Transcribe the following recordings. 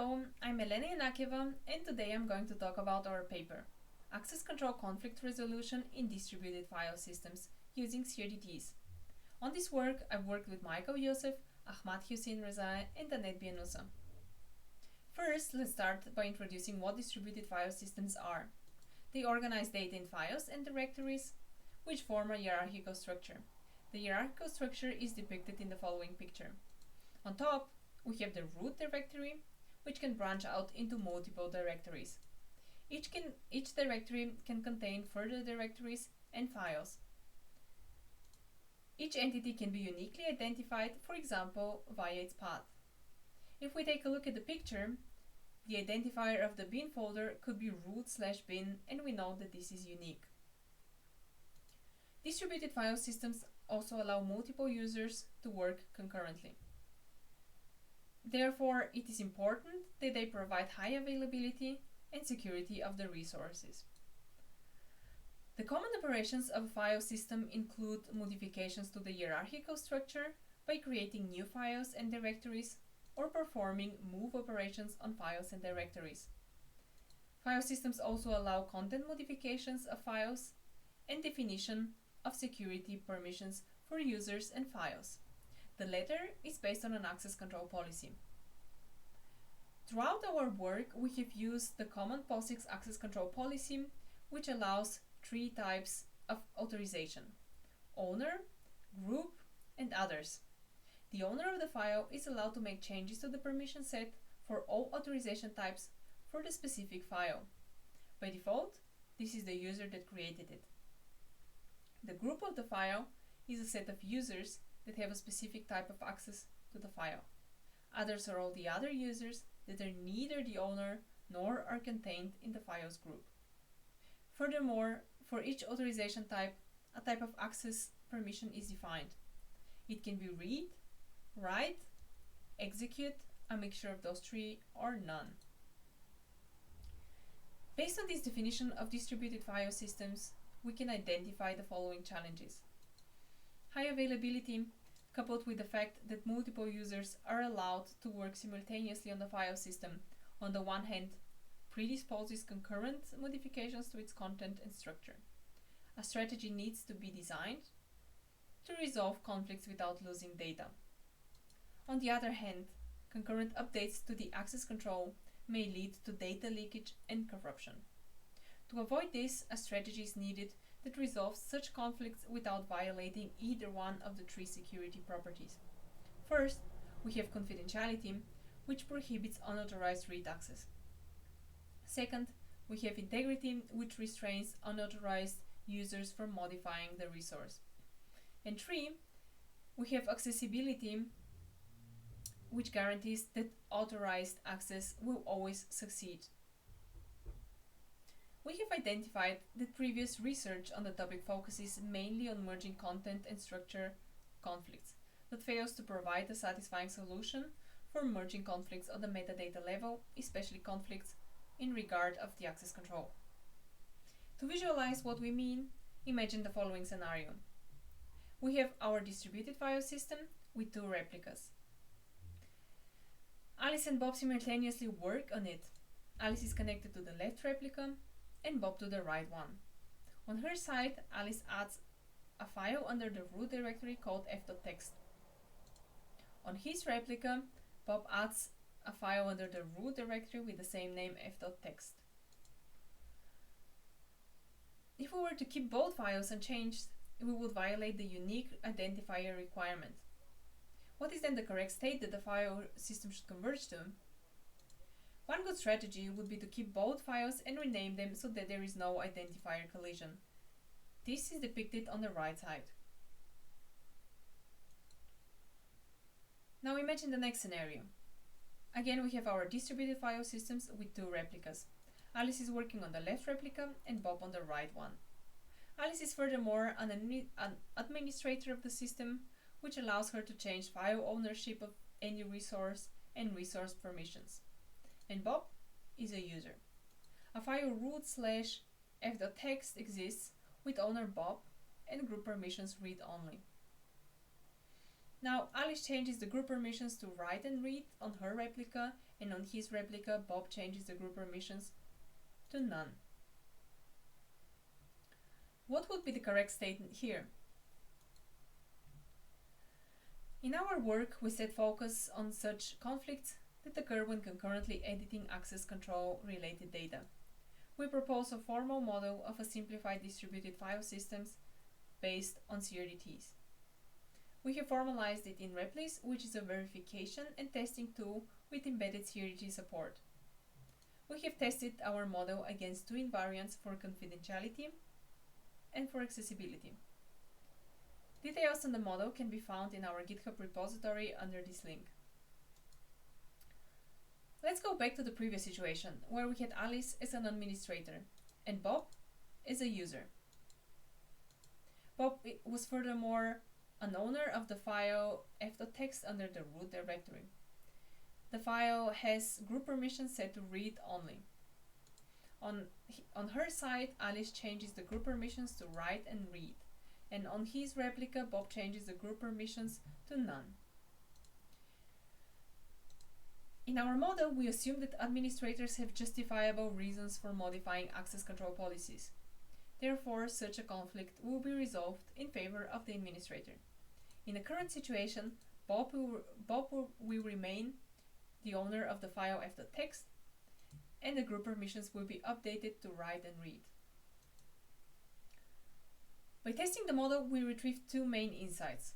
Hello, I'm Elena Yanakieva, and today I'm going to talk about our paper, Access Control Conflict Resolution in Distributed File Systems using CRDTs. On this work, I've worked with Youssef, Ahmad, Hussein, Rezae, and Annette Bieniusa. First, let's start by introducing what distributed file systems are. They organize data in files and directories, which form a hierarchical structure. The hierarchical structure is depicted in the following picture. On top, we have the root directory, which can branch out into multiple directories. Each directory can contain further directories and files. Each entity can be uniquely identified, for example, via its path. If we take a look at the picture, the identifier of the bin folder could be root/bin, and we know that this is unique. Distributed file systems also allow multiple users to work concurrently. Therefore, it is important that they provide high availability and security of the resources. The common operations of a file system include modifications to the hierarchical structure by creating new files and directories or performing move operations on files and directories. File systems also allow content modifications of files and definition of security permissions for users and files. The latter is based on an access control policy. Throughout our work, we have used the common PaPoC access control policy, which allows three types of authorization: owner, group, and others. The owner of the file is allowed to make changes to the permission set for all authorization types for the specific file. By default, this is the user that created it. The group of the file is a set of users that have a specific type of access to the file. Others are all the other users that are neither the owner nor are contained in the files group. Furthermore, for each authorization type, a type of access permission is defined. It can be read, write, execute, a mixture of those three, or none. Based on this definition of distributed file systems, we can identify the following challenges. High availability, coupled with the fact that multiple users are allowed to work simultaneously on the file system, on the one hand, predisposes concurrent modifications to its content and structure. A strategy needs to be designed to resolve conflicts without losing data. On the other hand, concurrent updates to the access control may lead to data leakage and corruption. To avoid this, a strategy is needed that resolves such conflicts without violating either one of the three security properties. First, we have confidentiality, which prohibits unauthorized read access. Second, we have integrity, which restrains unauthorized users from modifying the resource. And three, we have accessibility, which guarantees that authorized access will always succeed. We have identified that previous research on the topic focuses mainly on merging content and structure conflicts, but fails to provide a satisfying solution for merging conflicts on the metadata level, especially conflicts in regard of the access control. To visualize what we mean, imagine the following scenario. We have our distributed file system with two replicas. Alice and Bob simultaneously work on it. Alice is connected to the left replica and Bob to the right one. On her side, Alice adds a file under the root directory called f.text. On his replica, Bob adds a file under the root directory with the same name f.text. If we were to keep both files unchanged, we would violate the unique identifier requirement. What is then the correct state that the file system should converge to? One good strategy would be to keep both files and rename them so that there is no identifier collision. This is depicted on the right side. Now imagine the next scenario. Again, we have our distributed file systems with two replicas. Alice is working on the left replica and Bob on the right one. Alice is furthermore an administrator of the system, which allows her to change file ownership of any resource and resource permissions. And Bob is a user. A file root/f.text exists with owner Bob and group permissions read only. Now Alice changes the group permissions to write and read on her replica and on his replica, Bob changes the group permissions to none. What would be the correct statement here? In our work, we set focus on such conflicts that occur when concurrently editing access control related data. We propose a formal model of a simplified distributed file systems based on CRDTs. We have formalized it in Replis, which is a verification and testing tool with embedded CRDT support. We have tested our model against two invariants for confidentiality and for accessibility. Details on the model can be found in our GitHub repository under this link. Let's go back to the previous situation, where we had Alice as an administrator and Bob as a user. Bob was furthermore an owner of the file f.text under the root directory. The file has group permissions set to read only. On her side, Alice changes the group permissions to write and read, and on his replica, Bob changes the group permissions to none. In our model, we assume that administrators have justifiable reasons for modifying access control policies. Therefore, such a conflict will be resolved in favor of the administrator. In the current situation, Bob will remain the owner of the file f.text, and the group permissions will be updated to write and read. By testing the model, we retrieved two main insights.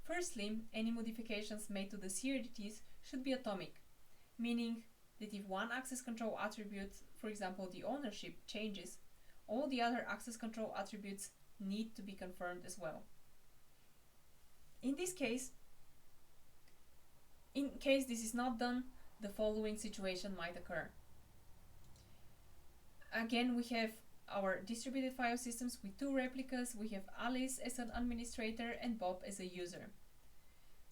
Firstly, any modifications made to the CRDTs should be atomic, meaning that if one access control attribute, for example the ownership, changes, all the other access control attributes need to be confirmed as well. In case this is not done, the following situation might occur. Again, we have our distributed file systems with two replicas. We have Alice as an administrator and Bob as a user.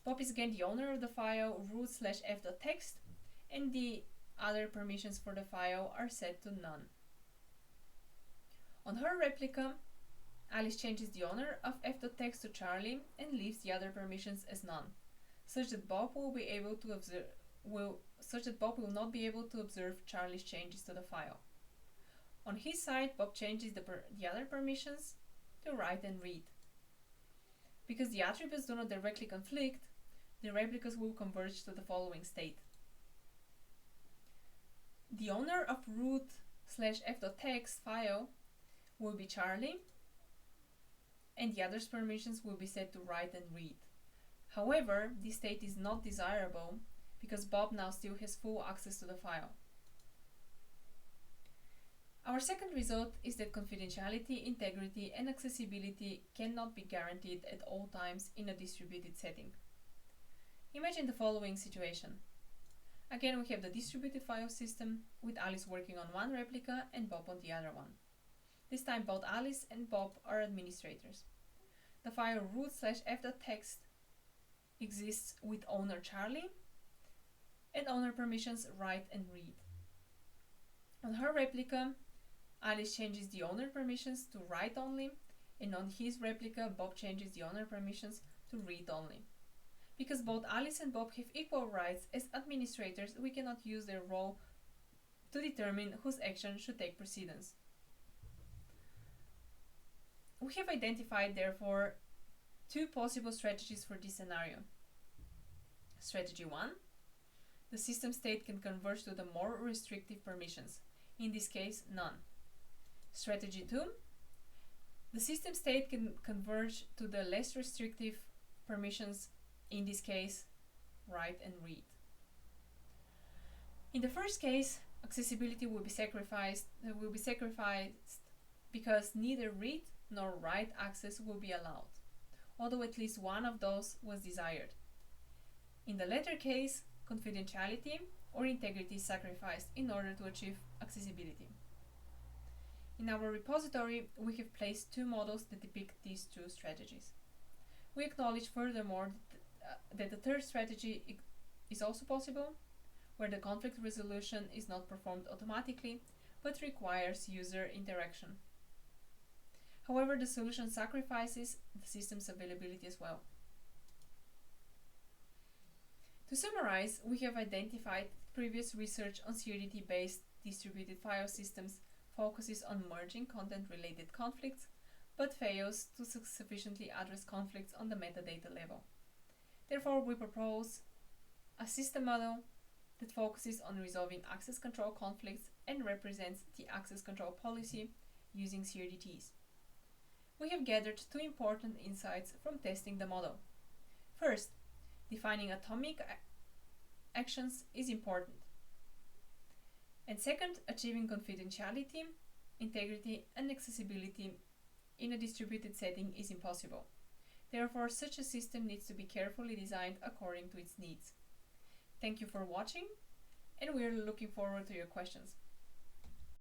Bob is again the owner of the file root/f.text, and the other permissions for the file are set to none. On her replica, Alice changes the owner of f.text to Charlie and leaves the other permissions as none, such that Bob will not be able to observe Charlie's changes to the file. On his side, Bob changes the other permissions to write and read. Because the attributes do not directly conflict, the replicas will converge to the following state. The owner of root/f.text file will be Charlie, and the other's permissions will be set to write and read. However, this state is not desirable because Bob now still has full access to the file. Our second result is that confidentiality, integrity, and accessibility cannot be guaranteed at all times in a distributed setting. Imagine the following situation. Again, we have the distributed file system with Alice working on one replica and Bob on the other one. This time both Alice and Bob are administrators. The file root/f.text exists with owner Charlie and owner permissions write and read. On her replica, Alice changes the owner permissions to write only, and on his replica, Bob changes the owner permissions to read only. Because both Alice and Bob have equal rights as administrators, we cannot use their role to determine whose action should take precedence. We have identified, therefore, two possible strategies for this scenario. Strategy 1. The system state can converge to the more restrictive permissions, in this case, none. Strategy 2. The system state can converge to the less restrictive permissions, in this case, write and read. In the first case, accessibility will be sacrificed because neither read nor write access will be allowed, although at least one of those was desired. In the latter case, confidentiality or integrity is sacrificed in order to achieve accessibility. In our repository, we have placed two models that depict these two strategies. We acknowledge furthermore that the third strategy is also possible, where the conflict resolution is not performed automatically, but requires user interaction. However, the solution sacrifices the system's availability as well. To summarize, we have identified previous research on CRDT-based distributed file systems focuses on merging content-related conflicts, but fails to sufficiently address conflicts on the metadata level. Therefore, we propose a system model that focuses on resolving access control conflicts and represents the access control policy using CRDTs. We have gathered two important insights from testing the model. First, defining atomic actions is important. And second, achieving confidentiality, integrity, and accessibility in a distributed setting is impossible. Therefore, such a system needs to be carefully designed according to its needs. Thank you for watching, and we are looking forward to your questions.